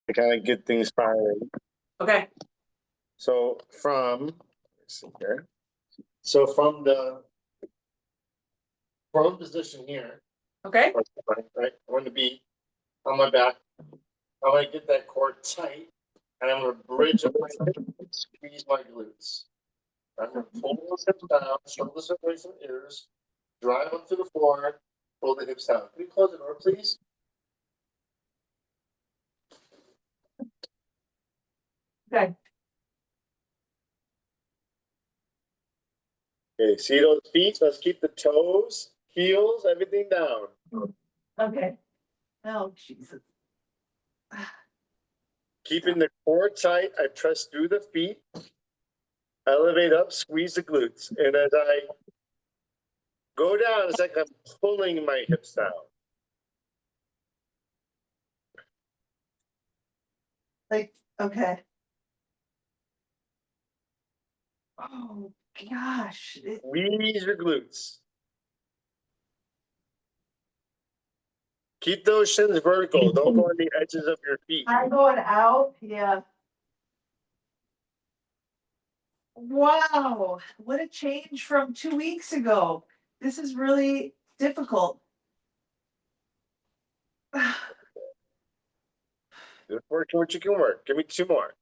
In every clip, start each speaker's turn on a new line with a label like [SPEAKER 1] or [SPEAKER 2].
[SPEAKER 1] to kind of get things firing.
[SPEAKER 2] Okay.
[SPEAKER 1] So let's see here. So from the prone position here,
[SPEAKER 2] Okay.
[SPEAKER 1] right, I'm going to be on my back. I'm going to get that core tight, and I'm going to bridge up my hip and squeeze my glutes. I'm going to pull those hips down, shoulders away from ears, drive up to the floor, pull the hips down. Can you close the door, please?
[SPEAKER 2] Okay.
[SPEAKER 1] Okay, see those feet? Let's keep the toes, heels, everything down.
[SPEAKER 2] Okay. Oh, Jesus.
[SPEAKER 1] Keeping the core tight, I press through the feet, elevate up, squeeze the glutes. And as I go down, it's like I'm pulling my hips down.
[SPEAKER 2] Like, okay. Oh, gosh.
[SPEAKER 1] Squeeze your glutes. Keep those shins vertical. Don't go on the edges of your feet.
[SPEAKER 2] I'm going out. Yeah. Wow. What a change from 2 weeks ago. This is really difficult.
[SPEAKER 1] Just work what you can work. Give me 2 more.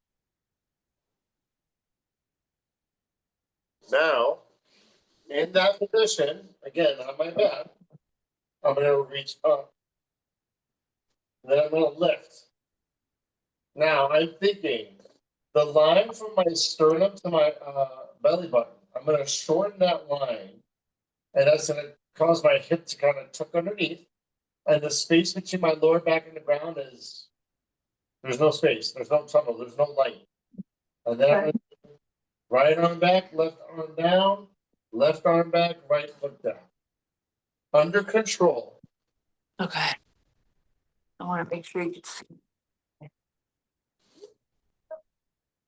[SPEAKER 1] Now, in that position, again, on my back, I'm going to reach up. Then I'm going to lift. Now, I'm thinking the line from my sternum to my belly button, I'm going to shorten that line. And that's going to cause my hip to kind of tuck underneath. And the space between my lower back and the ground is, there's no space. There's no tunnel. There's no light. And then I'm going to right arm back, left arm down, left arm back, right foot down. Under control.
[SPEAKER 2] Okay. I want to make sure you can see.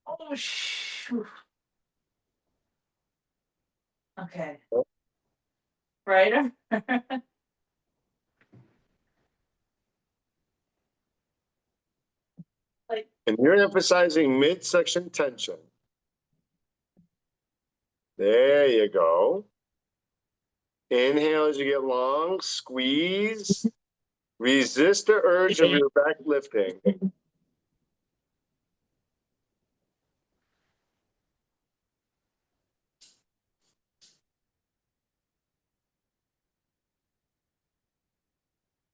[SPEAKER 2] Oh, shoot. Okay. Right. Like,
[SPEAKER 1] And you're emphasizing midsection tension. There you go. Inhale as you get long, squeeze. Resist the urge of your back lifting.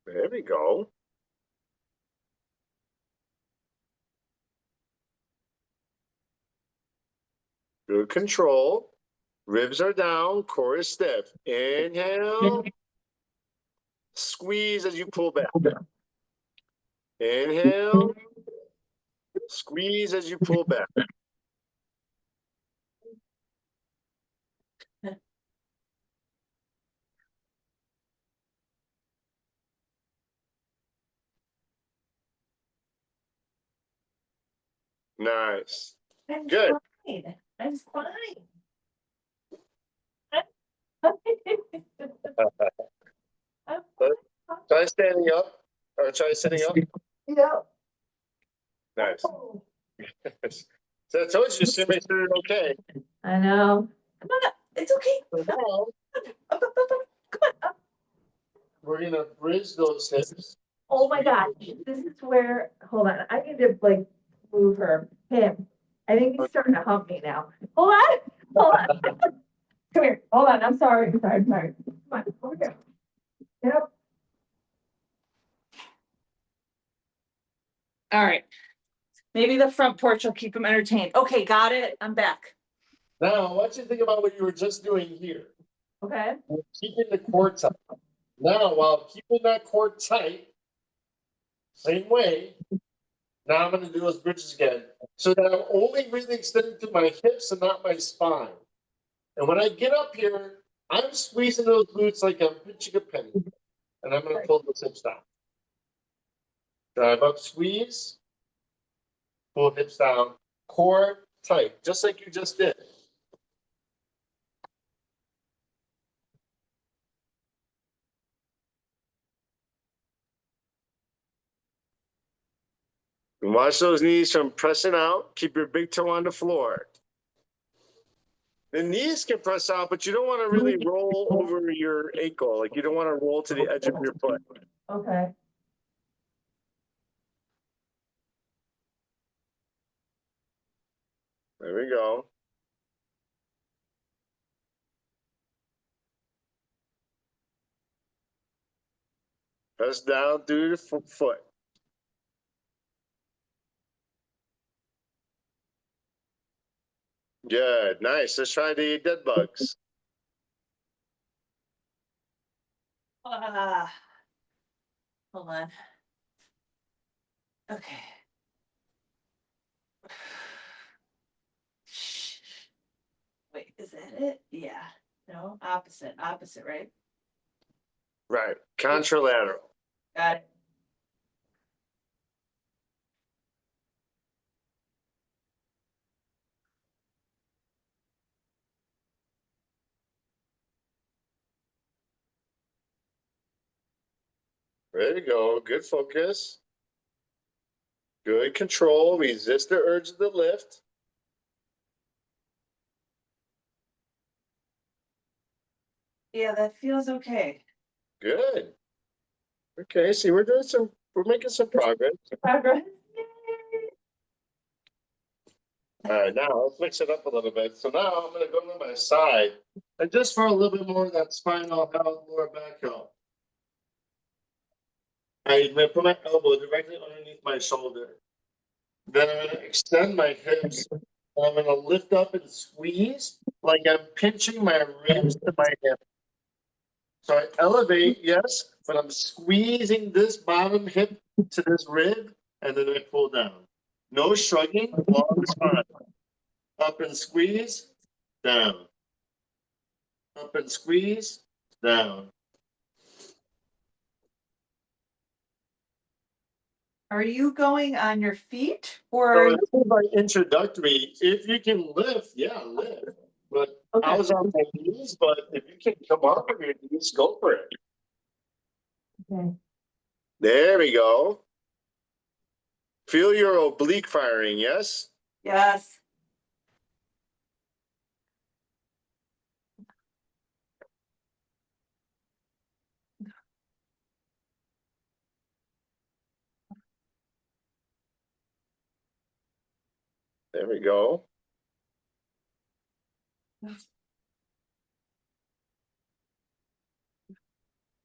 [SPEAKER 1] There we go. Good control. Ribs are down, core is stiff. Inhale. Squeeze as you pull back. Inhale. Squeeze as you pull back. Nice.
[SPEAKER 2] I'm
[SPEAKER 1] Good.
[SPEAKER 2] fine. I'm fine. I'm
[SPEAKER 1] Try standing up. Or try sitting up.
[SPEAKER 2] Yeah.
[SPEAKER 1] Nice. So I told you, just to make sure you're okay.
[SPEAKER 2] I know. Come on up. It's okay.
[SPEAKER 1] So now,
[SPEAKER 2] Up, up, up, up. Come on up.
[SPEAKER 1] we're going to bridge those hips.
[SPEAKER 2] Oh my God. This is where, hold on. I need to like move him. I think he's starting to hump me now. Hold on. Hold on. Come here. Hold on. I'm sorry. I'm sorry. I'm sorry. Come on. Over here. Get up. All right. Maybe the front porch will keep him entertained. Okay, got it. I'm back.
[SPEAKER 1] Now, I want you to think about what you were just doing here.
[SPEAKER 2] Okay.
[SPEAKER 1] We're keeping the core tight. Now, while keeping that core tight, same way, now I'm going to do those bridges again. So that I'm only really extending through my hips and not my spine. And when I get up here, I'm squeezing those glutes like I'm pinching a penny. And I'm going to pull those hips down. Drive up, squeeze. Pull hips down. Core tight, just like you just did. Watch those knees from pressing out. Keep your big toe on the floor. The knees can press out, but you don't want to really roll over your ankle. Like you don't want to roll to the edge of your foot.
[SPEAKER 2] Okay.
[SPEAKER 1] There we go. Press down through the foot. Good. Nice. Let's try the dead bugs.
[SPEAKER 2] Hold on. Okay. Wait, is that it? Yeah. No, opposite, right?
[SPEAKER 1] Right. Contralateral.
[SPEAKER 2] Got it.
[SPEAKER 1] There you go. Good focus. Good control. Resist the urge of the lift.
[SPEAKER 2] Yeah, that feels okay.
[SPEAKER 1] Good. Okay, see, we're making some progress.
[SPEAKER 2] Progress.
[SPEAKER 1] All right, now let's mix it up a little bit. So now I'm gonna go to my side, and just for a little bit more of that spinal health, lower back health. I'm gonna put my elbow directly underneath my shoulder. Then I'm gonna extend my hips. And I'm gonna lift up and squeeze like I'm pinching my ribs to my hip. So I elevate, yes, but I'm squeezing this bottom hip to this rib, and then I pull down. No shrugging, long spine. Up and squeeze, down. Up and squeeze, down.
[SPEAKER 2] Are you going on your feet
[SPEAKER 1] So
[SPEAKER 2] or?
[SPEAKER 1] this is like introductory. If you can lift, yeah, lift. But I was on my knees, but if you can come up with your knees, go for it.
[SPEAKER 2] Okay.
[SPEAKER 1] There we go. Feel your oblique firing, yes?
[SPEAKER 2] Yes.
[SPEAKER 1] There we go.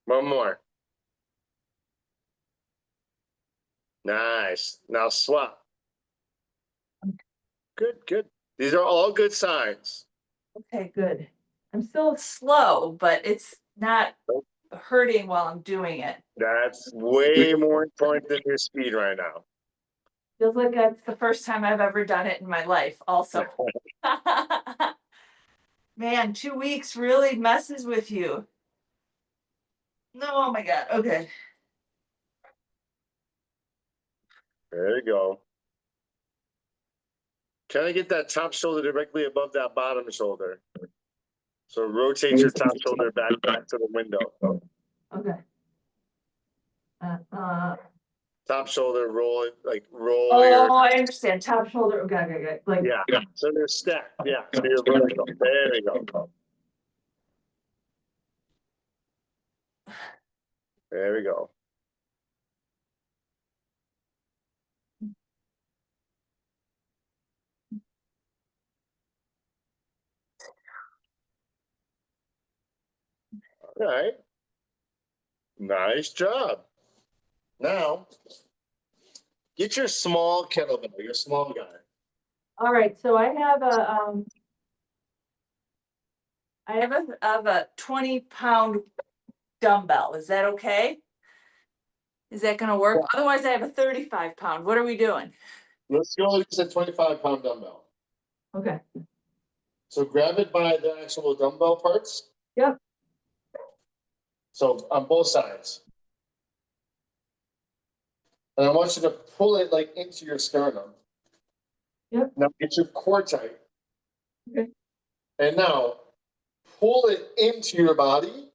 [SPEAKER 1] One more. Nice. Now swap. Good, good. These are all good signs.
[SPEAKER 2] Okay, good. I'm still slow, but it's not hurting while I'm doing it.
[SPEAKER 1] That's way more important than your speed right now.
[SPEAKER 2] Feels like that's the first time I've ever done it in my life also. Man, 2 weeks really messes with you. No, oh my God. Okay.
[SPEAKER 1] There you go. Can I get that top shoulder directly above that bottom shoulder? So rotate your top shoulder back to the window.
[SPEAKER 2] Okay.
[SPEAKER 1] Top shoulder, roll it, like roll
[SPEAKER 2] Oh,
[SPEAKER 1] your.
[SPEAKER 2] I understand. Top shoulder. Okay. Like,
[SPEAKER 1] Yeah. So they're stacked. Yeah. So you're vertical. There you go. There we go. All right. Nice job. Now, get your small kettlebell, your small guy.
[SPEAKER 2] all right. So I have a 20-pound dumbbell. Is that okay? Is that gonna work? Otherwise, I have a 35-pound. What are we doing?
[SPEAKER 1] Let's go use a 25-pound dumbbell.
[SPEAKER 2] Okay.
[SPEAKER 1] So grab it by the actual dumbbell parts.
[SPEAKER 2] Yep.
[SPEAKER 1] So on both sides. And I want you to pull it like into your sternum.
[SPEAKER 2] Yep.
[SPEAKER 1] Now get your core tight.
[SPEAKER 2] Okay.
[SPEAKER 1] And now pull it into your body.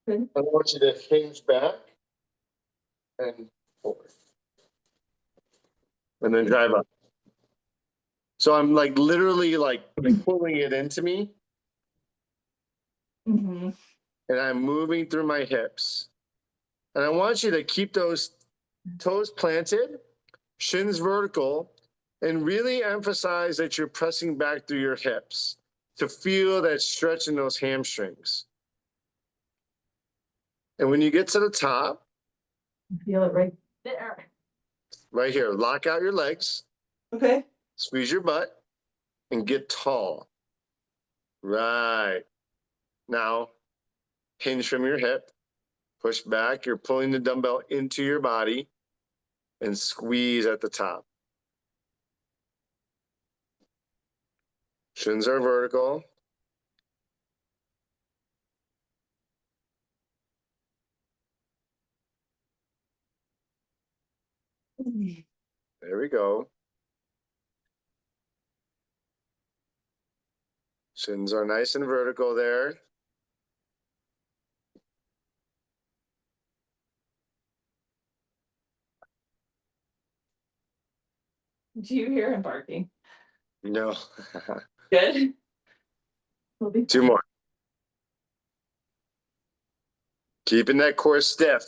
[SPEAKER 2] Okay.
[SPEAKER 1] And I want you to hinge back and forward. and then drive up. So I'm like literally like pulling it into me,
[SPEAKER 2] Mm-hmm.
[SPEAKER 1] and I'm moving through my hips. And I want you to keep those toes planted, shins vertical, and really emphasize that you're pressing back through your hips to feel that stretch in those hamstrings. And when you get to the top,
[SPEAKER 2] Feel it right there.
[SPEAKER 1] right here, lock out your legs,
[SPEAKER 2] Okay.
[SPEAKER 1] squeeze your butt, and get tall. Right. Now, hinge from your hip, push back. You're pulling the dumbbell into your body and squeeze at the top. Shins are vertical. There we go. Shins are nice and vertical there.
[SPEAKER 2] Do you hear him barking?
[SPEAKER 1] No.
[SPEAKER 2] Good. We'll be
[SPEAKER 1] Two
[SPEAKER 2] fine.
[SPEAKER 1] more. Keeping that core stiff.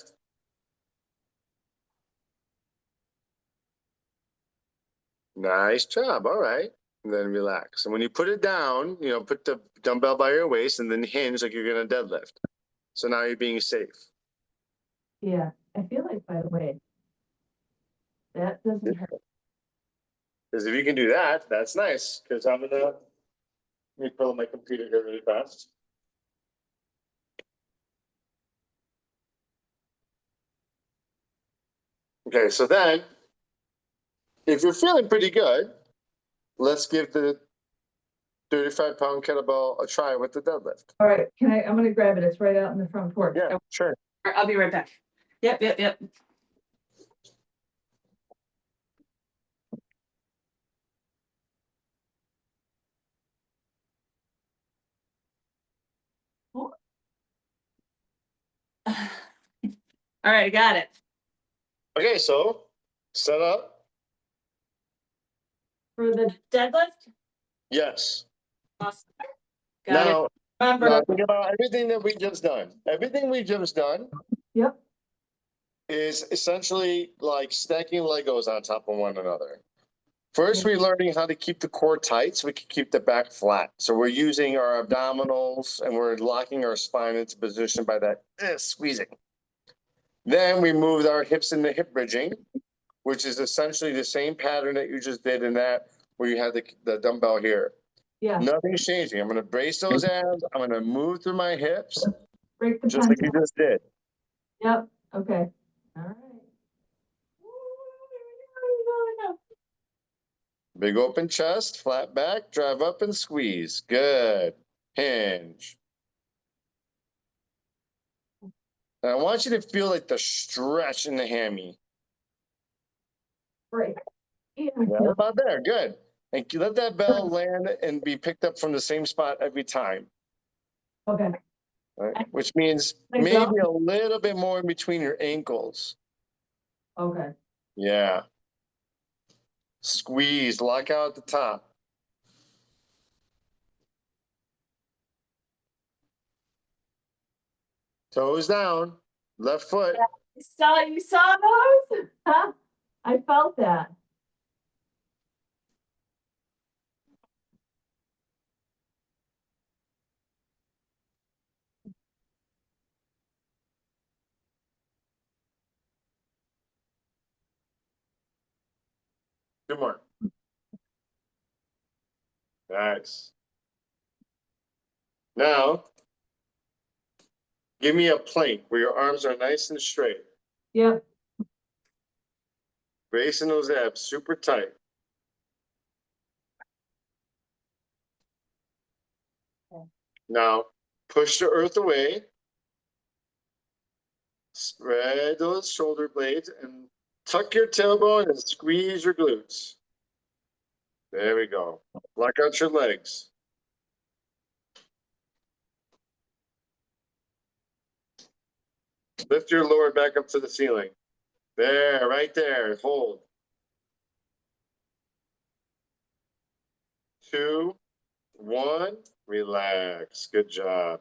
[SPEAKER 1] Nice job. All right. And then relax. And when you put it down, put the dumbbell by your waist and then hinge like you're going to deadlift. So now you're being safe.
[SPEAKER 2] Yeah, I feel like, by the way, that doesn't hurt.
[SPEAKER 1] Because if you can do that, that's nice. Because let me pull up my computer here really fast. Okay, so then, if you're feeling pretty good, let's give the 35-pound kettlebell a try with the deadlift.
[SPEAKER 2] All right, I'm gonna grab it. It's right out in the front porch.
[SPEAKER 1] Yeah, sure.
[SPEAKER 2] All right, I'll be right back. Yep. All right, got it.
[SPEAKER 1] Okay, so set up.
[SPEAKER 2] For the deadlift?
[SPEAKER 1] Yes.
[SPEAKER 2] Awesome. Got it.
[SPEAKER 1] Now think about everything that we just done. Everything we just done
[SPEAKER 2] Yep.
[SPEAKER 1] is essentially like stacking Legos on top of one another. First, we're learning how to keep the core tight so we can keep the back flat. So we're using our abdominals and we're locking our spine into position by that squeezing. Then we moved our hips into hip bridging, which is essentially the same pattern that you just did in that where you had the dumbbell here.
[SPEAKER 2] Yeah.
[SPEAKER 1] Nothing's changing. I'm going to brace those abs. I'm going to move through my hips,
[SPEAKER 2] Break the
[SPEAKER 1] just like you
[SPEAKER 2] pencil.
[SPEAKER 1] just did.
[SPEAKER 2] Yep. Okay. All right.
[SPEAKER 1] Big open chest, flat back, drive up and squeeze. Good. Hinge. And I want you to feel like the stretch in the hammy.
[SPEAKER 2] Right. Yeah.
[SPEAKER 1] Yeah, about there. Good. And let that bell land and be picked up from the same spot every time.
[SPEAKER 2] Okay.
[SPEAKER 1] Right? Which means
[SPEAKER 2] Thank
[SPEAKER 1] maybe
[SPEAKER 2] you.
[SPEAKER 1] a little bit more in between your ankles.
[SPEAKER 2] Okay.
[SPEAKER 1] Yeah. Squeeze, lock out at the top. Toes down, left foot.
[SPEAKER 2] You saw those? Huh? I felt that.
[SPEAKER 1] Two more. Nice. Now, give me a plank where your arms are nice and straight.
[SPEAKER 2] Yep.
[SPEAKER 1] Bracing those abs super tight.
[SPEAKER 2] Okay.
[SPEAKER 1] Now, push the earth away. Spread those shoulder blades and tuck your tailbone and squeeze your glutes. There we go. Lock out your legs. Lift your lower back up to the ceiling. There, right there. Hold. 2, 1, relax. Good job.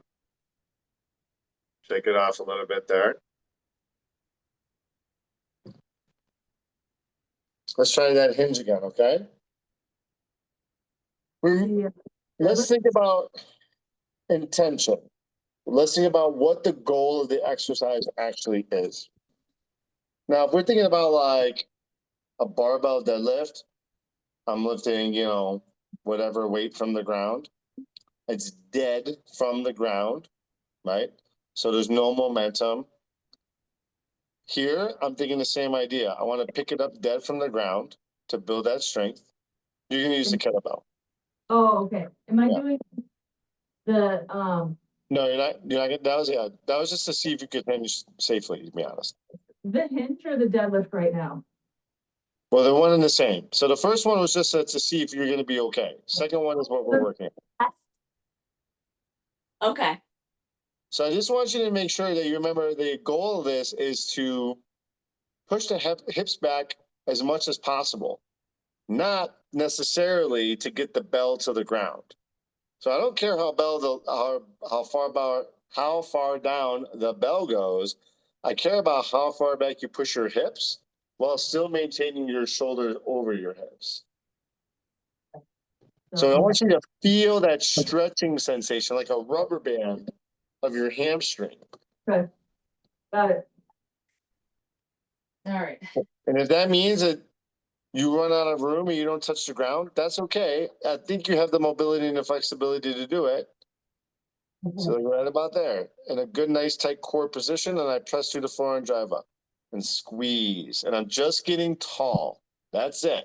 [SPEAKER 1] Shake it off a little bit there. Let's try that hinge again, okay?
[SPEAKER 2] Yeah.
[SPEAKER 1] Let's think about intention. Let's think about what the goal of the exercise actually is. Now, if we're thinking about like a barbell deadlift, I'm lifting, whatever weight from the ground. It's dead from the ground, right? So there's no momentum. Here, I'm thinking the same idea. I want to pick it up dead from the ground to build that strength. You're going to use the kettlebell.
[SPEAKER 2] Oh, okay. Am I
[SPEAKER 1] Yeah.
[SPEAKER 2] doing the,
[SPEAKER 1] No, you're not. That was just to see if you could hinge safely, to be honest.
[SPEAKER 2] the hinge or the deadlift right now?
[SPEAKER 1] Well, they're one and the same. So the first one was just to see if you're going to be okay. Second one is what we're working on.
[SPEAKER 2] Okay.
[SPEAKER 1] So I just want you to make sure that you remember the goal of this is to push the hips back as much as possible, not necessarily to get the bell to the ground. So I don't care how far down the bell goes. I care about how far back you push your hips while still maintaining your shoulders over your hips. So I want you to feel that stretching sensation like a rubber band of your hamstring.
[SPEAKER 2] Okay. Got it. All right.
[SPEAKER 1] And if that means that you run out of room and you don't touch the ground, that's okay. I think you have the mobility and the flexibility to do it. So you're right about there. In a good, nice, tight core position, and I press through the floor and drive up. And squeeze. And I'm just getting tall. That's it.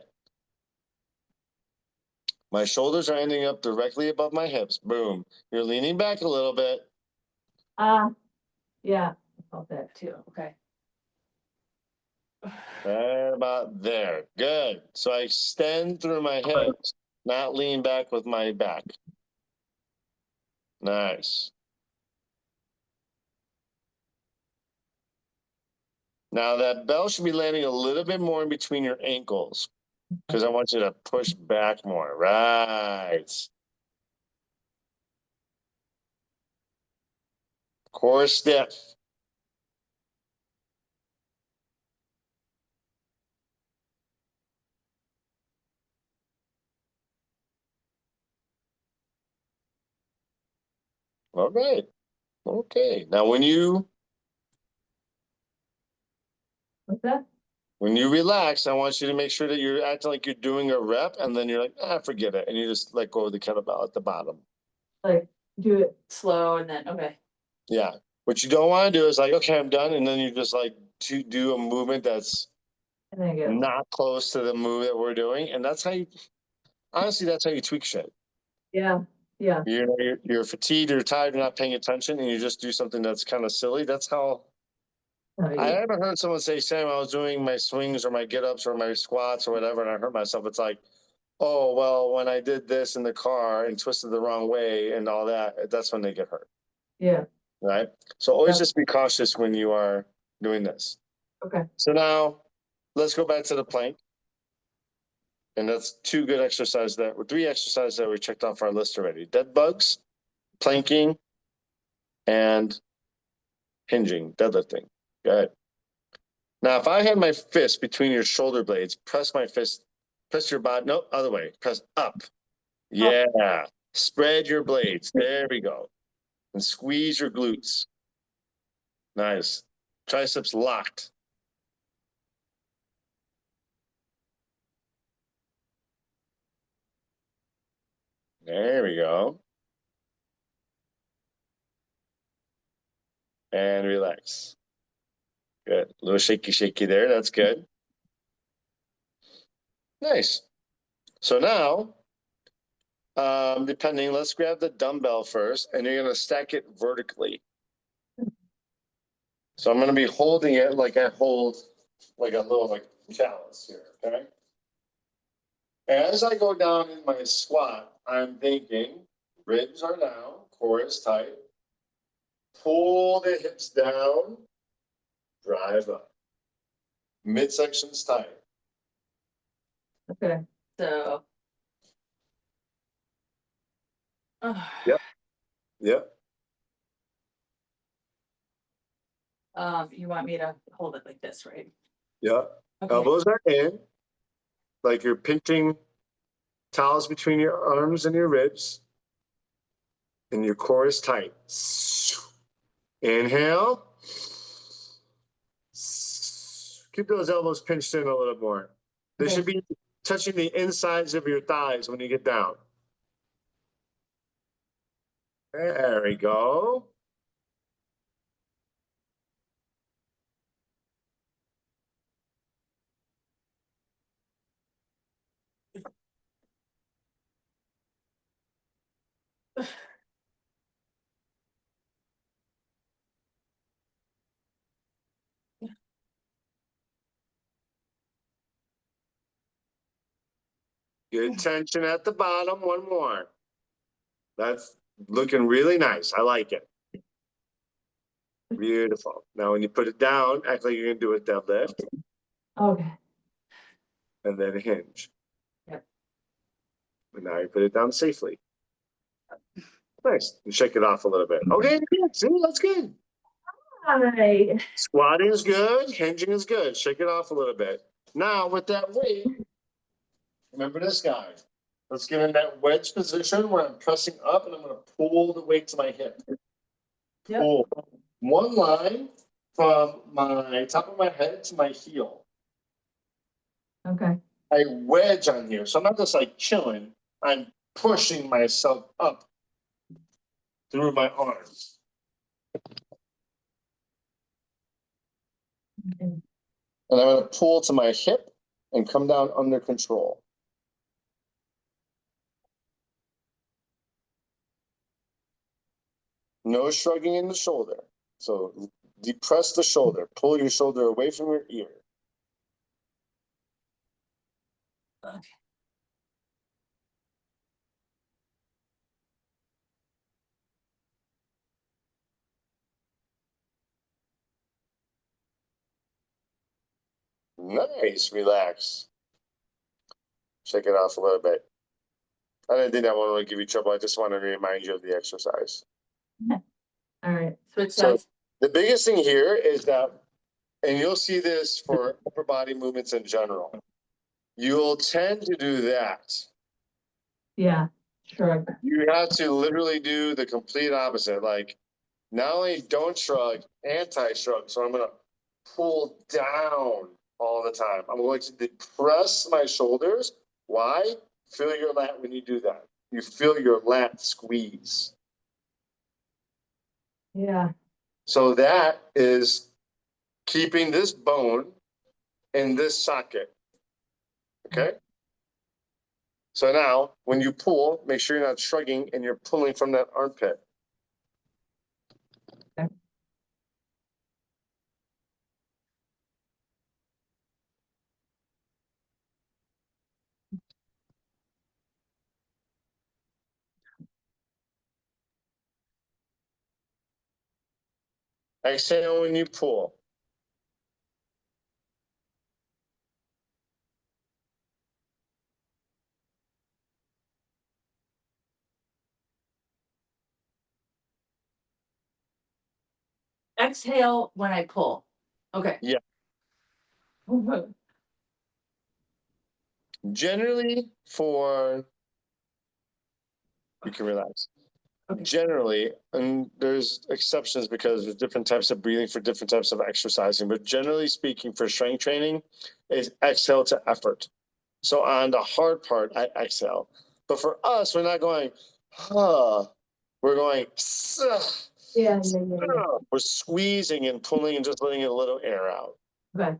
[SPEAKER 1] My shoulders are ending up directly above my hips. Boom. You're leaning back a little bit.
[SPEAKER 2] Yeah, I felt that too. Okay.
[SPEAKER 1] Right about there. Good. So I extend through my hips, not lean back with my back. Nice. Now that bell should be landing a little bit more in between your ankles because I want you to push back more. Right. Core stiff. All right. Okay. Now
[SPEAKER 2] What's that?
[SPEAKER 1] when you relax, I want you to make sure that you're acting like you're doing a rep and then you're like, forget it. And you just let go of the kettlebell at the bottom.
[SPEAKER 2] Like, do it slow and then, okay.
[SPEAKER 1] Yeah. What you don't want to do is like, okay, I'm done. And then you just like to do a movement that's
[SPEAKER 2] And then go.
[SPEAKER 1] not close to the move that we're doing. And that's how that's how you tweak shit.
[SPEAKER 2] Yeah. Yeah.
[SPEAKER 1] You're fatigued, you're tired, you're not paying attention, and you just do something that's kind of silly. That's how I haven't heard someone say, Sam, I was doing my swings or my get-ups or my squats or whatever, and I hurt myself. It's like, oh, well, when I did this in the car and twisted the wrong way and all that, that's when they get hurt.
[SPEAKER 2] Yeah.
[SPEAKER 1] Right? So always just be cautious when you are doing this.
[SPEAKER 2] Okay.
[SPEAKER 1] So now let's go back to the plank. And that's three exercises that we checked off our list already. Dead bugs, planking, and hinging, deadlifting. Good. Now, if I had my fist between your shoulder blades, press your body. No, other way. Press up. Yeah. Spread your blades. There we go. And squeeze your glutes. Nice. Triceps locked. There we go. And relax. Good. A little shaky there. That's good. Nice. So now, let's grab the dumbbell first, and you're going to stack it vertically. So I'm going to be holding it like I hold like a little chalice here, okay? As I go down in my squat, I'm thinking ribs are down, core is tight. Pull the hips down, drive up. Midsection's tight.
[SPEAKER 2] Okay. So
[SPEAKER 1] Yep. Yep.
[SPEAKER 2] You want me to hold it like this, right?
[SPEAKER 1] Yep.
[SPEAKER 2] Okay.
[SPEAKER 1] Elbows are in, like you're pinching towels between your arms and your ribs, and your core is tight. Inhale. Keep those elbows pinched in a little more. They
[SPEAKER 2] Okay.
[SPEAKER 1] should be touching the insides of your thighs when you get down. There we go. Good tension at the bottom. One more. That's looking really nice. I like it. Beautiful. Now, when you put it down, act like you're going to do a deadlift
[SPEAKER 2] Okay.
[SPEAKER 1] and then a hinge.
[SPEAKER 2] Yep.
[SPEAKER 1] And now you put it down safely. Nice. And shake it off a little bit. Okay, good. See, that's good.
[SPEAKER 2] Hi.
[SPEAKER 1] Squatting is good. Hinging is good. Shake it off a little bit. Now, with that weight, remember this guy. Let's get in that wedge position where I'm pressing up and I'm going to pull the weight to my hip.
[SPEAKER 2] Yep.
[SPEAKER 1] Pull one line from my top of my head to my heel.
[SPEAKER 2] Okay.
[SPEAKER 1] I wedge on here. So I'm not just like chilling. I'm pushing myself up through my arms.
[SPEAKER 2] Okay.
[SPEAKER 1] And I'm going to pull to my hip and come down under control. No shrugging in the shoulder. So depress the shoulder. Pull your shoulder away from your ear.
[SPEAKER 2] Okay.
[SPEAKER 1] Nice. Relax. Shake it off a little bit. I didn't think that one would give you trouble. I just want to remind you of the exercise.
[SPEAKER 2] All right. Switch
[SPEAKER 1] So
[SPEAKER 2] sides.
[SPEAKER 1] the biggest thing here is that, and you'll see this for upper body movements in general, you'll tend to do that.
[SPEAKER 2] Yeah. Shrug.
[SPEAKER 1] You have to literally do the complete opposite. Like, not only don't shrug, anti-shrug. So I'm going to pull down all the time. I'm going to depress my shoulders. Why? Feel your lat when you do that. You feel your lat squeeze.
[SPEAKER 2] Yeah.
[SPEAKER 1] So that is keeping this bone in this socket. Okay? So now, when you pull, make sure you're not shrugging and you're pulling from that armpit.
[SPEAKER 2] Okay.
[SPEAKER 1] Exhale when you pull.
[SPEAKER 2] Exhale when I pull. Okay.
[SPEAKER 1] Yeah. Generally, you can relax.
[SPEAKER 2] Okay.
[SPEAKER 1] Generally, and there's exceptions because there's different types of breathing for different types of exercising, but generally speaking, for strength training, is exhale to effort. So on the hard part, I exhale. But for us, we're not going, huh. We're going,
[SPEAKER 2] Yeah.
[SPEAKER 1] we're squeezing and pulling and just letting a little air out.
[SPEAKER 2] Okay.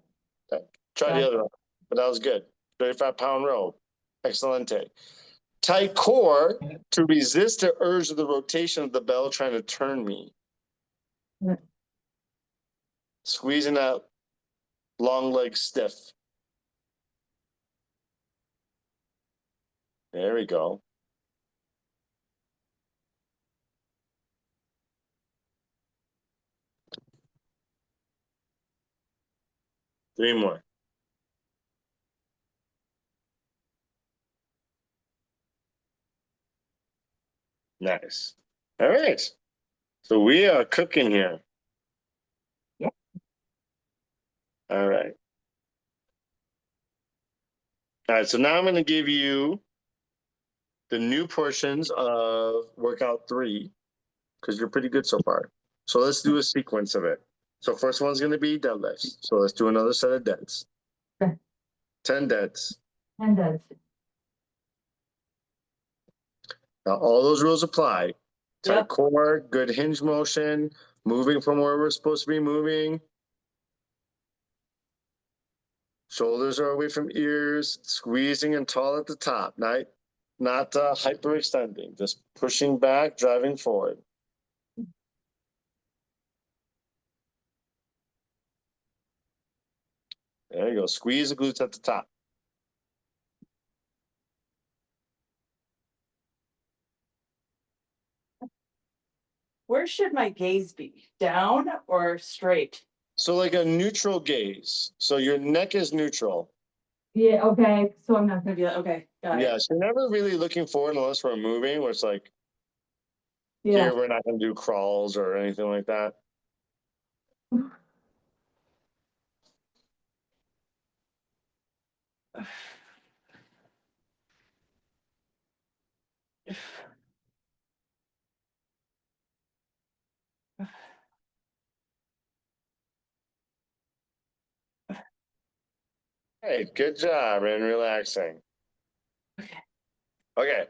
[SPEAKER 1] Okay. Try the other one, but that was good. 35-pound row. Excelente. Tight core to resist the urge of the rotation of the bell trying to turn me.
[SPEAKER 2] Yeah.
[SPEAKER 1] Squeezing that long leg stiff. There we go. Three more. Nice. All right. So we are cooking here.
[SPEAKER 2] Yeah.
[SPEAKER 1] All right. All right. So now I'm going to give you the new portions of workout 3 because you're pretty good so far. So let's do a sequence of it. So first one's going to be deadlifts. So let's do another set of deads.
[SPEAKER 2] Okay.
[SPEAKER 1] 10 deads.
[SPEAKER 2] And does.
[SPEAKER 1] Now all those rules apply. Tight
[SPEAKER 2] Yep.
[SPEAKER 1] core, good hinge motion, moving from where we're supposed to be moving. Shoulders are away from ears, squeezing and tall at the top, not hyperextending, just pushing back, driving forward. There you go. Squeeze the glutes at the top.
[SPEAKER 3] Where should my gaze be? Down or straight?
[SPEAKER 1] So like a neutral gaze. So your neck is neutral.
[SPEAKER 2] Yeah, okay, so I'm not gonna
[SPEAKER 3] Maybe, okay, got it.
[SPEAKER 1] Yeah, so you're never really looking forward unless we're moving, where it's like,
[SPEAKER 2] Yeah,
[SPEAKER 1] here we're not going to do crawls or anything like that. Hey, good job and relaxing. Okay.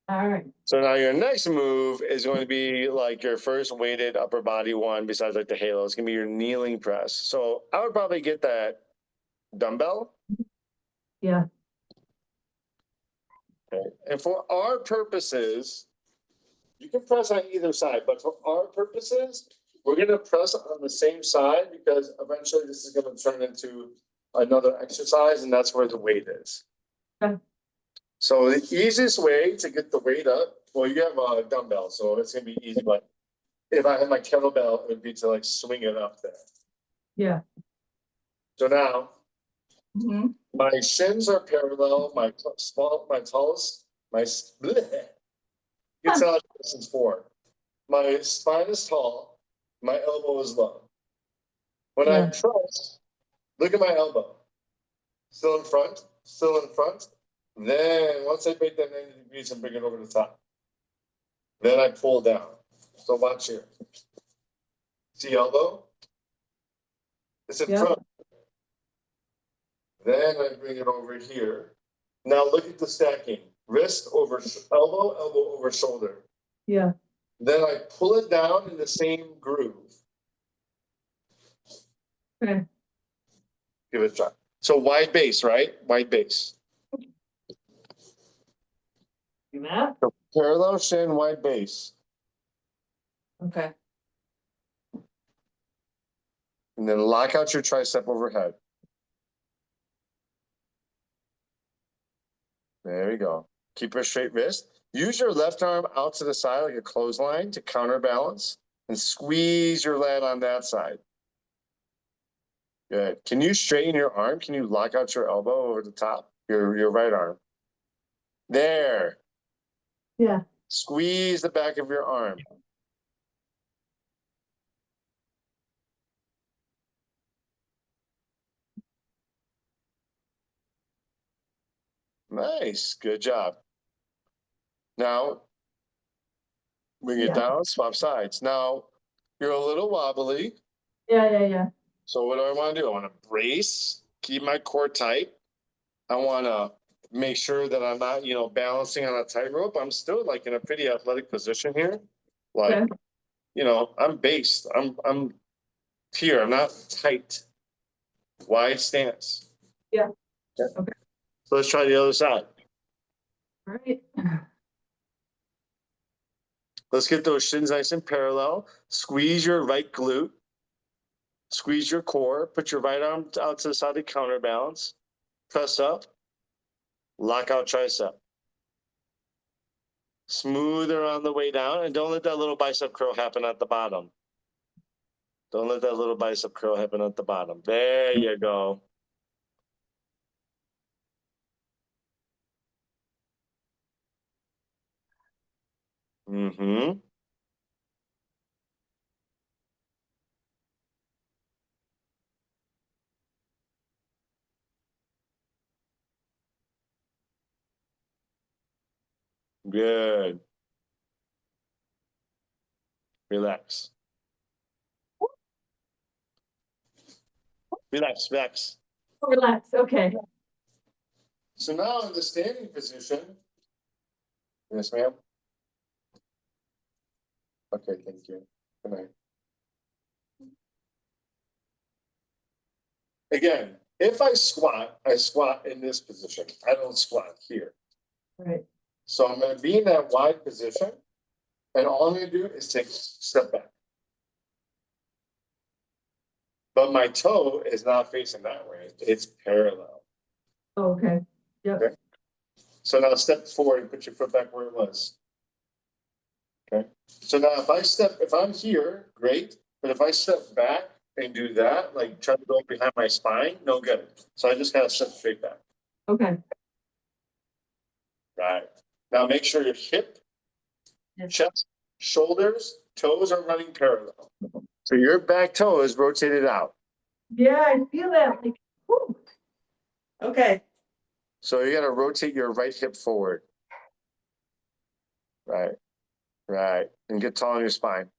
[SPEAKER 2] all right.
[SPEAKER 1] So now your next move is going to be like your first weighted upper body one besides like the halo. It's going to be your kneeling press. So I would probably get that dumbbell.
[SPEAKER 2] Yeah,
[SPEAKER 1] Okay. And for our purposes, you can press on either side, but for our purposes, we're going to press on the same side because eventually this is going to turn into another exercise, and that's where the weight is.
[SPEAKER 2] Okay.
[SPEAKER 1] So the easiest way to get the weight up, well, you have a dumbbell, so it's going to be easy, but if I had my kettlebell, it would be to like swing it up there.
[SPEAKER 2] yeah.
[SPEAKER 1] So now
[SPEAKER 3] Mhm.
[SPEAKER 1] my shins are parallel, my tallest, bleh. You can tell how this is for. My spine is tall, my elbow is low. When I
[SPEAKER 2] Yeah.
[SPEAKER 1] press, look at my elbow. Still in front, still in front. Then once I make that 90 degrees and bring it over the top, then I pull down. So watch here. See elbow? It's in
[SPEAKER 2] Yeah.
[SPEAKER 1] front. Then I bring it over here. Now look at the stacking. Wrist over elbow, elbow over shoulder.
[SPEAKER 2] Yeah,
[SPEAKER 1] Then I pull it down in the same groove.
[SPEAKER 2] okay,
[SPEAKER 1] Give it a try. So wide base, right? Wide base.
[SPEAKER 2] do that.
[SPEAKER 1] So parallel shin, wide base.
[SPEAKER 3] Okay.
[SPEAKER 1] And then lock out your tricep overhead. There you go. Keep a straight wrist. Use your left arm out to the side like a clothesline to counterbalance and squeeze your lat on that side. Good. Can you straighten your arm? Can you lock out your elbow over the top? Your right arm. There.
[SPEAKER 2] Yeah,
[SPEAKER 1] Squeeze the back of your arm. Nice. Good job. Now, bring it
[SPEAKER 2] Yeah.
[SPEAKER 1] down, swap sides. Now, you're a little wobbly.
[SPEAKER 2] yeah.
[SPEAKER 1] So what do I want to do? I want to brace, keep my core tight. I want to make sure that I'm not, balancing on a tightrope. I'm still like in a pretty athletic position here. Like,
[SPEAKER 2] Okay.
[SPEAKER 1] I'm based. I'm here. I'm not tight. Wide stance.
[SPEAKER 2] Yeah.
[SPEAKER 1] Okay.
[SPEAKER 2] Okay.
[SPEAKER 1] So let's try the other side.
[SPEAKER 2] All right.
[SPEAKER 1] Let's get those shins nice and parallel. Squeeze your right glute. Squeeze your core. Put your right arm out to the side to counterbalance. Press up. Lock out tricep. Smoother on the way down, and don't let that little bicep curl happen at the bottom. Don't let that little bicep curl happen at the bottom. There you go. Mm-hmm. Good. Relax. Relax, relax.
[SPEAKER 2] Relax, okay.
[SPEAKER 1] So now in the standing position. Yes, ma'am. Okay, thank you. Good night. Again, if I squat in this position. I don't squat here.
[SPEAKER 2] Right.
[SPEAKER 1] So I'm gonna be in that wide position, and all I'm gonna do is take a step back. But my toe is not facing that way, it's parallel.
[SPEAKER 2] Okay, yep,
[SPEAKER 1] Okay. So now step forward and put your foot back where it was. Okay, so now if I'm here, great, but if I step back and do that, like try to go behind my spine, no good. So I just gotta step straight back.
[SPEAKER 2] okay,
[SPEAKER 1] Right. Now make sure your hip,
[SPEAKER 3] Yes.
[SPEAKER 1] chest, shoulders, toes are running parallel. So your back toe is rotated out.
[SPEAKER 2] yeah, I feel that, like, whew.
[SPEAKER 3] Okay,
[SPEAKER 1] So you gotta rotate your right hip forward. Right, right, and get tall on your spine.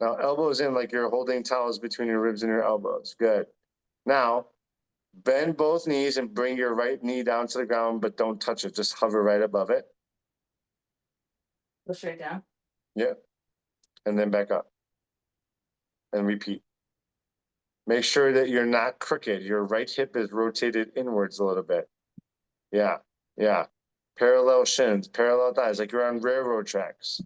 [SPEAKER 1] Now elbows in like you're holding towels between your ribs and your elbows. Good. Now bend both knees and bring your right knee down to the ground, but don't touch it. Just hover right above it.
[SPEAKER 3] go straight down.
[SPEAKER 1] Yep. And then back up. And repeat. Make sure that you're not crooked. Your right hip is rotated inwards a little bit. Yeah, yeah. Parallel shins, parallel thighs, like you're on railroad tracks.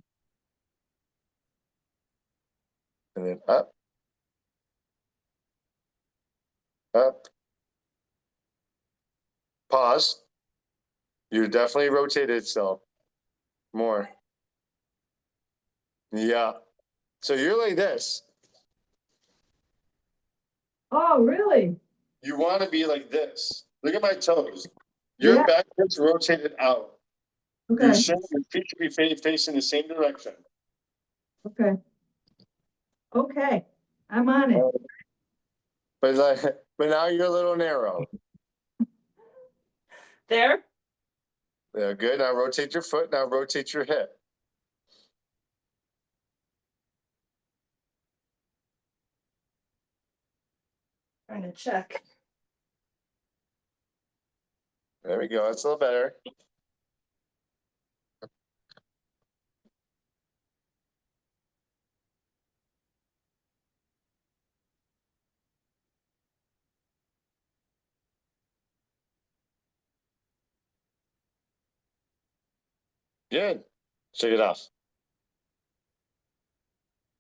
[SPEAKER 1] And then up. Up. Pause. You're definitely rotated still. More. Yeah. So you're like this.
[SPEAKER 2] Oh, really?
[SPEAKER 1] You want to be like this. Look at my toes. Your
[SPEAKER 2] Yeah.
[SPEAKER 1] back hips rotated out. Your
[SPEAKER 2] Okay,
[SPEAKER 1] shin and feet should be facing the same direction.
[SPEAKER 2] okay. Okay, I'm on it.
[SPEAKER 1] But now you're a little narrow.
[SPEAKER 3] There.
[SPEAKER 1] Yeah, good. Now rotate your foot. Now rotate your hip.
[SPEAKER 3] Trying to check.
[SPEAKER 1] There we go. That's a little better. Good. Shake it off.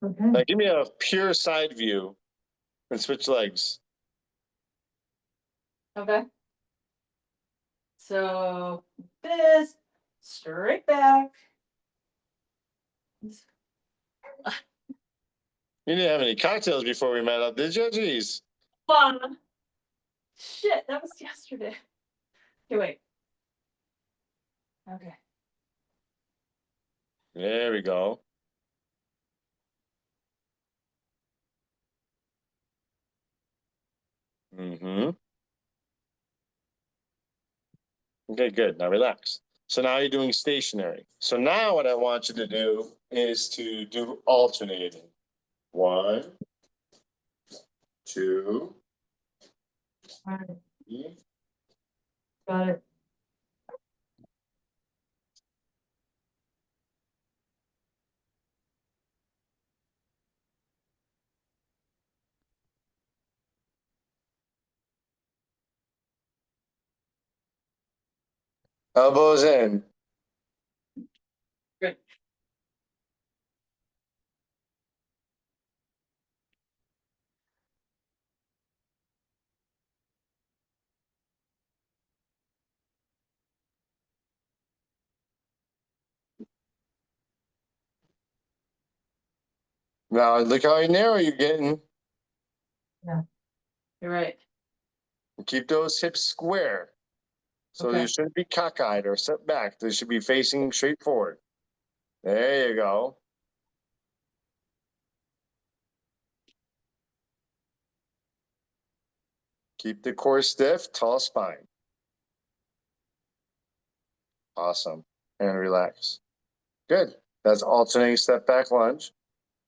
[SPEAKER 2] Okay,
[SPEAKER 1] Now give me a pure side view and switch legs.
[SPEAKER 3] Okay. So this straight back.
[SPEAKER 1] You didn't have any cocktails before we met up, did you? Jeez.
[SPEAKER 3] Fun. Shit, that was yesterday. Okay, wait. Okay.
[SPEAKER 1] There we go. Mm-hmm. Okay, good. Now relax. So now you're doing stationary. So now what I want you to do is to do alternating. 1, 2,
[SPEAKER 2] all right,
[SPEAKER 1] 3.
[SPEAKER 2] got it.
[SPEAKER 1] Elbows in.
[SPEAKER 3] Good.
[SPEAKER 1] Now look how narrow you're getting.
[SPEAKER 3] You're right.
[SPEAKER 1] Keep those hips square. So
[SPEAKER 3] Okay.
[SPEAKER 1] you shouldn't be cockeyed or set back. They should be facing straight forward. There you go. Keep the core stiff, tall spine. Awesome. And relax. Good. That's alternating step back lunge.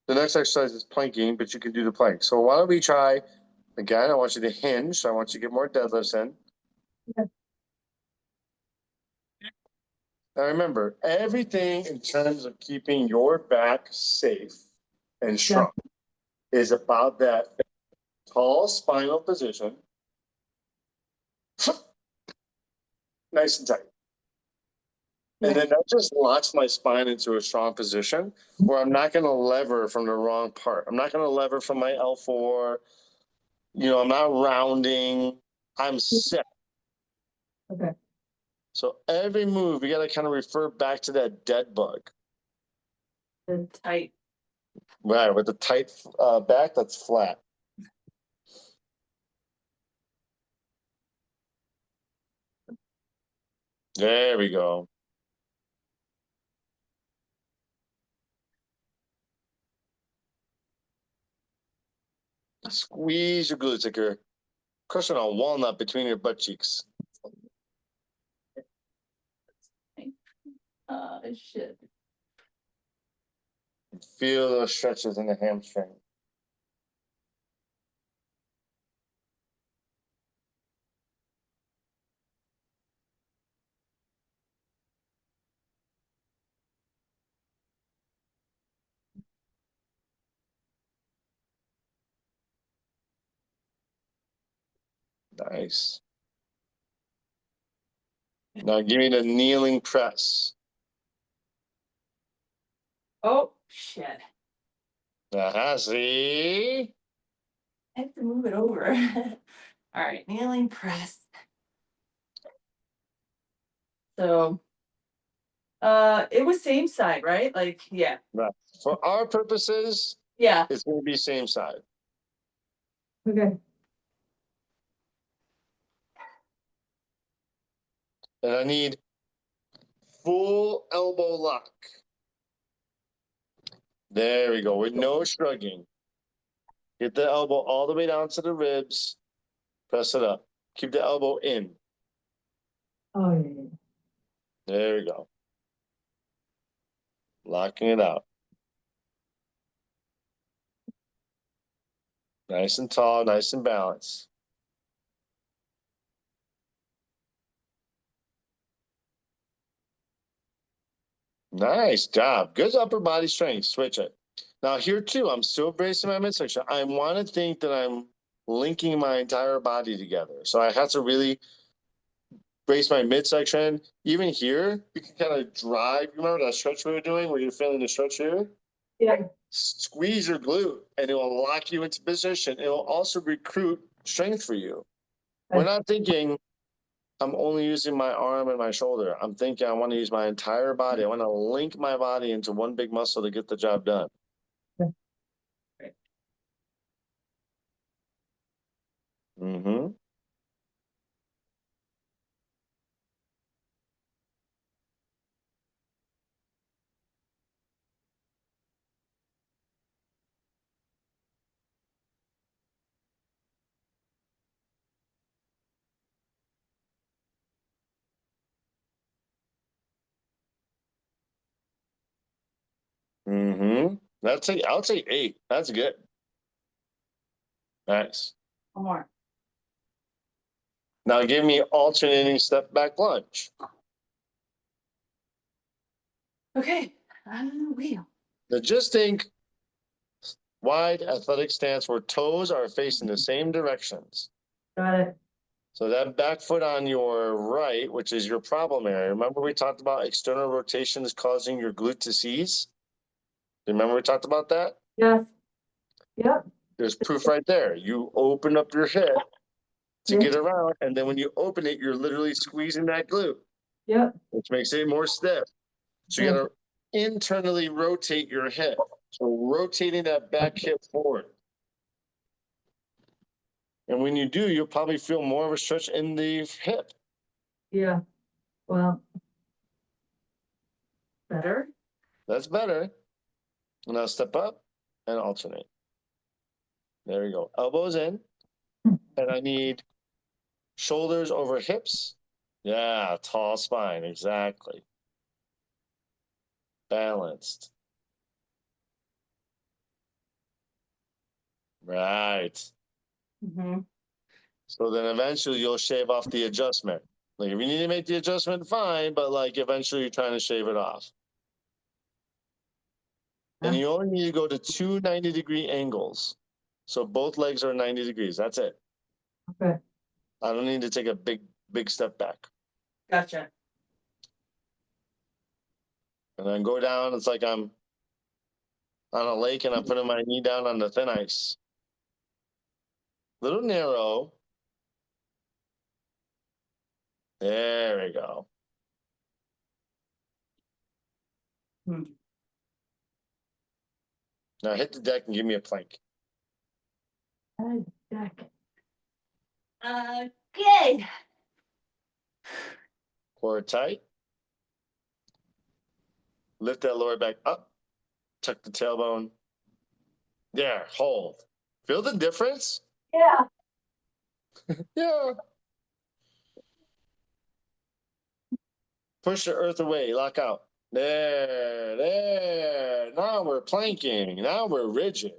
[SPEAKER 1] The next exercise is planking, but you can do the plank. So why don't we try, again, I want you to hinge. So I want you to get more deadlifts in.
[SPEAKER 2] Okay.
[SPEAKER 1] Now remember, everything in terms of keeping your back safe and strong is about that tall spinal position. Nice and tight. And then that just locks my spine into a strong position where I'm not going to lever from the wrong part. I'm not going to lever from my L4. I'm not rounding. I'm set.
[SPEAKER 2] Okay.
[SPEAKER 1] So every move, you got to kind of refer back to that dead bug.
[SPEAKER 3] The tight.
[SPEAKER 1] Right, with the tight back that's flat. There we go. Squeeze your glutes like you're crushing a walnut between your butt cheeks.
[SPEAKER 3] Shit.
[SPEAKER 1] Feel those stretches in the hamstring. Nice. Now give me the kneeling press.
[SPEAKER 3] Oh, shit.
[SPEAKER 1] See?
[SPEAKER 3] I have to move it over. All right, kneeling press. So, it was same side, right? Like, yeah.
[SPEAKER 1] Right. For our purposes,
[SPEAKER 3] Yeah.
[SPEAKER 1] it's going to be same side.
[SPEAKER 2] Okay.
[SPEAKER 1] And I need full elbow lock. There we go, with no shrugging. Get the elbow all the way down to the ribs. Press it up. Keep the elbow in.
[SPEAKER 2] Oh, yeah.
[SPEAKER 1] There we go. Locking it out. Nice and tall, nice and balanced. Nice job. Good upper body strength. Switch it. Now here too, I'm still bracing my midsection. I want to think that I'm linking my entire body together. So I have to really brace my midsection. Even here, you can kind of drive. You remember that stretch we were doing where you're feeling the stretch here?
[SPEAKER 2] Yeah.
[SPEAKER 1] Squeeze your glute and it will lock you into position. It will also recruit strength for you. We're not thinking I'm only using my arm and my shoulder. I'm thinking I want to use my entire body. I want to link my body into one big muscle to get the job done. Mm-hmm. Mm-hmm. I'll take 8. That's good. Nice.
[SPEAKER 3] One more.
[SPEAKER 1] Now give me alternating step back lunge.
[SPEAKER 3] Okay. Wheel.
[SPEAKER 1] Now just think wide athletic stance where toes are facing the same directions.
[SPEAKER 2] Got it.
[SPEAKER 1] So that back foot on your right, which is your problem area. Remember we talked about external rotations causing your glute to seize? Remember we talked about that?
[SPEAKER 2] Yes. Yep.
[SPEAKER 1] There's proof right there. You open up your hip to get around, and then when you open it, you're literally squeezing that glute.
[SPEAKER 2] Yep.
[SPEAKER 1] Which makes it more stiff. So you got to internally rotate your hip. So rotating that back hip forward. And when you do, you'll probably feel more of a stretch in the hip.
[SPEAKER 2] Yeah. Well.
[SPEAKER 3] Better?
[SPEAKER 1] That's better. Now step up and alternate. There we go. Elbows in. And I need shoulders over hips. Yeah, tall spine. Exactly. Balanced. Right.
[SPEAKER 3] Mhm.
[SPEAKER 1] So then eventually you'll shave off the adjustment. Like if you need to make the adjustment, fine, but like eventually you're trying to shave it off. And you only need to go to two 90-degree angles. So both legs are 90 degrees. That's it.
[SPEAKER 2] Okay.
[SPEAKER 1] I don't need to take a big step back.
[SPEAKER 3] Gotcha.
[SPEAKER 1] And then go down. It's like I'm on a lake and I'm putting my knee down on the thin ice. Little narrow. There we go.
[SPEAKER 3] Hmm.
[SPEAKER 1] Now hit the deck and give me a plank.
[SPEAKER 2] Deck.
[SPEAKER 3] Okay.
[SPEAKER 1] Core tight. Lift that lower back up. Tuck the tailbone. There, hold. Feel the difference?
[SPEAKER 2] Yeah.
[SPEAKER 1] Yeah. Push the earth away. Lock out. There. Now we're planking. Now we're rigid.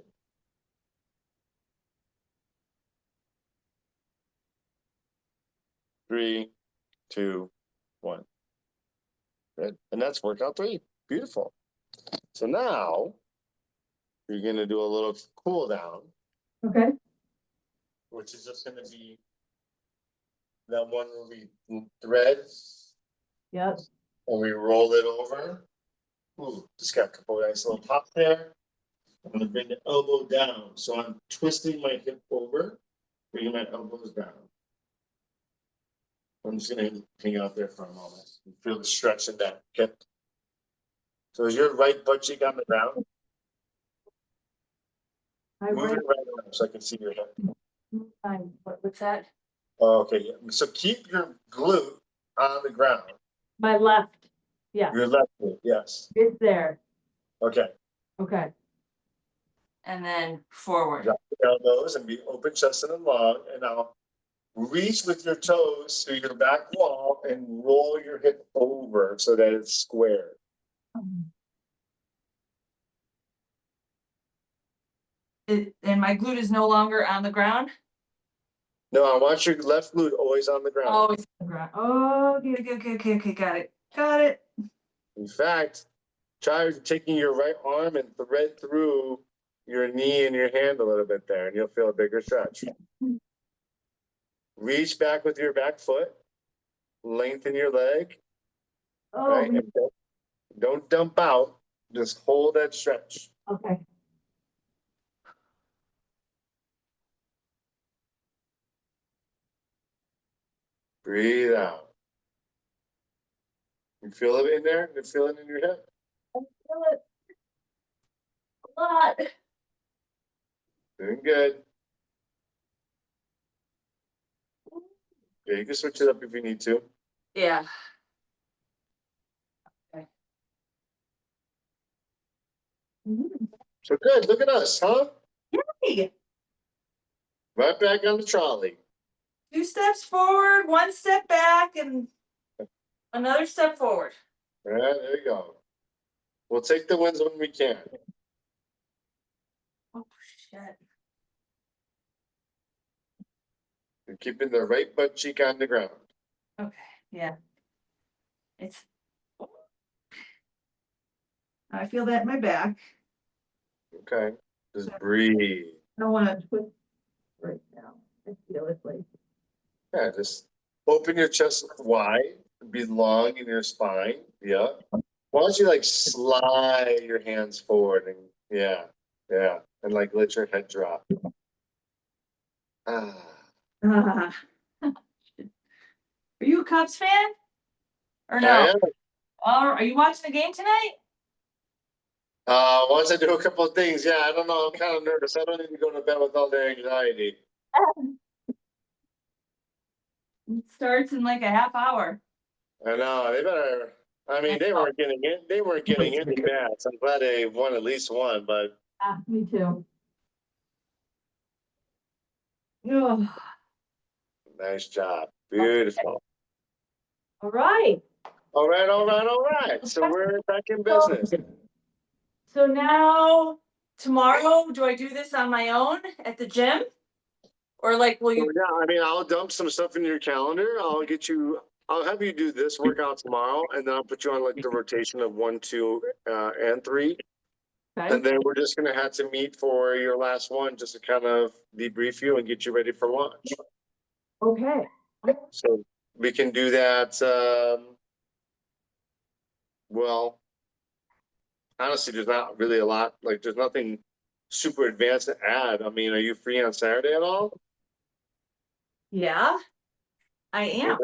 [SPEAKER 1] Three, two, one. Good. And that's workout 3. Beautiful. So now you're going to do a little cool down,
[SPEAKER 2] Okay.
[SPEAKER 1] which is just going to be that one where we thread
[SPEAKER 2] Yep.
[SPEAKER 1] and we roll it over. Ooh, just got a couple of nice little pops there. I'm going to bring the elbow down. So I'm twisting my hip over, bringing my elbows down. I'm just going to hang out there for a moment and feel the stretch in that hip. So is your right butt cheek on the ground?
[SPEAKER 2] I
[SPEAKER 1] Move
[SPEAKER 2] read
[SPEAKER 1] it right around so I can see your hip.
[SPEAKER 3] What's that?
[SPEAKER 1] Okay, yeah. So keep your glute on the ground.
[SPEAKER 2] my left. Yeah,
[SPEAKER 1] Your left glute, yes.
[SPEAKER 2] it's there.
[SPEAKER 1] Okay.
[SPEAKER 2] Okay.
[SPEAKER 3] And then forward.
[SPEAKER 1] Drop the elbows and be open chested and long. And now reach with your toes to your back wall and roll your hip over so that it's square.
[SPEAKER 3] And my glute is no longer on the ground?
[SPEAKER 1] No, I want your left glute always on the ground.
[SPEAKER 3] Oh, it's on the ground. Oh, okay, got it. Got it.
[SPEAKER 1] In fact, try taking your right arm and thread through your knee and your hand a little bit there, and you'll feel a bigger stretch. Reach back with your back foot, lengthen your leg,
[SPEAKER 2] Oh,
[SPEAKER 1] right? And don't dump out, just hold that stretch.
[SPEAKER 2] okay.
[SPEAKER 1] Breathe out. You feel it in there? You feel it in your hip?
[SPEAKER 2] I feel it a lot.
[SPEAKER 1] Doing good. Yeah, you can switch it up if you need to.
[SPEAKER 3] Yeah.
[SPEAKER 1] So good. Look at us, huh?
[SPEAKER 3] Hey,
[SPEAKER 1] Right back on the trolley.
[SPEAKER 3] 2 steps forward, 1 step back, and another step forward.
[SPEAKER 1] All right, there you go. We'll take the wins when we can.
[SPEAKER 3] Oh, shit.
[SPEAKER 1] You're keeping the right butt cheek on the ground.
[SPEAKER 3] Okay, yeah. It's. I feel that in my back.
[SPEAKER 1] Okay. Just breathe.
[SPEAKER 2] I don't want to twist right now. I feel it like.
[SPEAKER 1] Yeah, just open your chest wide, be long in your spine. Yeah. Why don't you like slide your hands forward and yeah, and like let your head drop. Ah.
[SPEAKER 3] Are you a Cubs fan? Or
[SPEAKER 1] I
[SPEAKER 3] no?
[SPEAKER 1] am.
[SPEAKER 3] Are you watching the game tonight?
[SPEAKER 1] Once I do a couple of things, yeah, I don't know. I'm kind of nervous. I don't need to go to bed with all the anxiety.
[SPEAKER 3] It starts in like a half hour.
[SPEAKER 1] I know. They better. I mean, they weren't getting it. They weren't getting any bats. I'm glad they won at least one, but
[SPEAKER 2] Me too. Ugh.
[SPEAKER 1] nice job. Beautiful.
[SPEAKER 2] All right.
[SPEAKER 1] All right, all right, all right. So we're back in business.
[SPEAKER 3] So now, tomorrow, do I do this on my own at the gym? Or like, will
[SPEAKER 1] So,
[SPEAKER 3] you,
[SPEAKER 1] yeah, I mean, I'll dump some stuff in your calendar. I'll have you do this workout tomorrow, and then I'll put you on like the rotation of 1, 2, and 3. And
[SPEAKER 2] Okay.
[SPEAKER 1] then we're just gonna have to meet for your last one, just to kind of debrief you and get you ready for lunch.
[SPEAKER 2] Okay.
[SPEAKER 1] So we can do that. Well, honestly, there's not really a lot. Like, there's nothing super advanced to add. I mean, are you free on Saturday at all?
[SPEAKER 3] yeah, I am.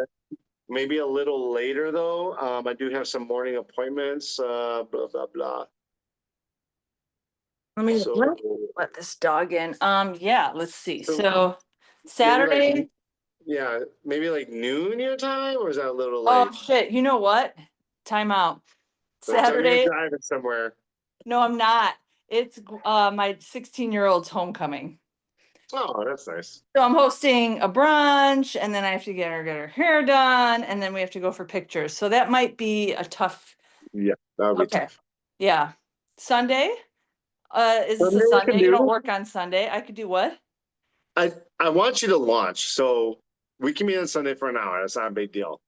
[SPEAKER 1] Maybe a little later though. I do have some morning appointments. Blah blah blah.
[SPEAKER 3] Let me
[SPEAKER 1] So
[SPEAKER 3] let this dog in. Yeah, let's see.
[SPEAKER 1] So,
[SPEAKER 3] So
[SPEAKER 1] maybe like
[SPEAKER 3] Saturday,
[SPEAKER 1] yeah, maybe like noon your time, or is that a little
[SPEAKER 3] oh
[SPEAKER 1] late?
[SPEAKER 3] shit, you know what? Time out.
[SPEAKER 1] Don't tell me you're
[SPEAKER 3] Saturday,
[SPEAKER 1] driving somewhere.
[SPEAKER 3] no, I'm not. It's my 16-year-old's homecoming.
[SPEAKER 1] Oh, that's nice.
[SPEAKER 3] So I'm hosting a brunch and then I have to get her hair done and then we have to go for pictures. So that might be a tough.
[SPEAKER 1] Yeah, that would be
[SPEAKER 3] Okay.
[SPEAKER 1] tough.
[SPEAKER 3] Yeah. Sunday? Is this
[SPEAKER 1] Sunday
[SPEAKER 3] a
[SPEAKER 1] we can
[SPEAKER 3] Sunday? You
[SPEAKER 1] do.
[SPEAKER 3] don't work on Sunday. I could do what?
[SPEAKER 1] I want you to launch, so we can meet on Sunday for an hour. That's not a big deal.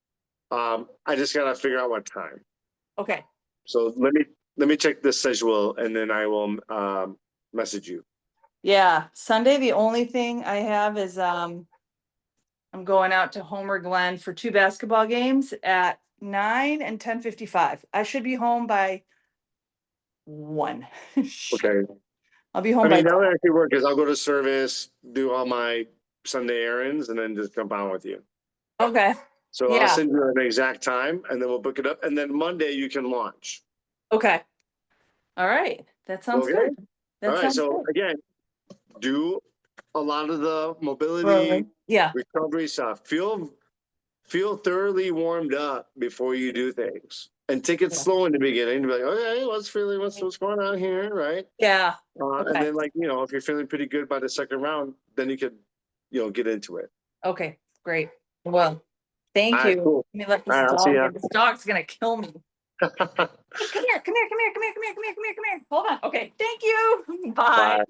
[SPEAKER 1] I just gotta figure out what time.
[SPEAKER 3] Okay.
[SPEAKER 1] So let me check the schedule, and then I will message you.
[SPEAKER 3] Yeah. Sunday, the only thing I have is I'm going out to Homer Glen for 2 basketball games at 9 and 10:55. I should be home by 1.
[SPEAKER 1] Okay.
[SPEAKER 3] I'll be
[SPEAKER 1] I
[SPEAKER 3] home by
[SPEAKER 1] mean, that would actually work because I'll go to service, do all my Sunday errands, and then just jump on with you.
[SPEAKER 3] Okay.
[SPEAKER 1] So I'll
[SPEAKER 3] Yeah.
[SPEAKER 1] send you an exact time, and then we'll book it up. And then Monday you can launch.
[SPEAKER 3] Okay. All right. That sounds
[SPEAKER 1] Okay.
[SPEAKER 3] good.
[SPEAKER 1] All
[SPEAKER 3] That
[SPEAKER 1] right.
[SPEAKER 3] sounds
[SPEAKER 1] So
[SPEAKER 3] good.
[SPEAKER 1] again, do a lot of the mobility
[SPEAKER 3] Yeah.
[SPEAKER 1] recovery stuff. Feel thoroughly warmed up before you do things, and take it
[SPEAKER 3] Yeah.
[SPEAKER 1] slow in the beginning to be like, okay, what's going on here, right?
[SPEAKER 3] Yeah.
[SPEAKER 1] And
[SPEAKER 3] Okay.
[SPEAKER 1] then, like, if you're feeling pretty good by the second round, then you could, get into it.
[SPEAKER 3] Okay. Great. Well, thank
[SPEAKER 1] All right,
[SPEAKER 3] you.
[SPEAKER 1] cool.
[SPEAKER 3] Let me let
[SPEAKER 1] All
[SPEAKER 3] this
[SPEAKER 1] right, I'll see
[SPEAKER 3] dog
[SPEAKER 1] ya.
[SPEAKER 3] in. This dog's gonna kill me. Hey, come here, come here, come here, come here, come here, come here, come here, come here. Hold on. Okay. Thank you. Bye.
[SPEAKER 1] Bye.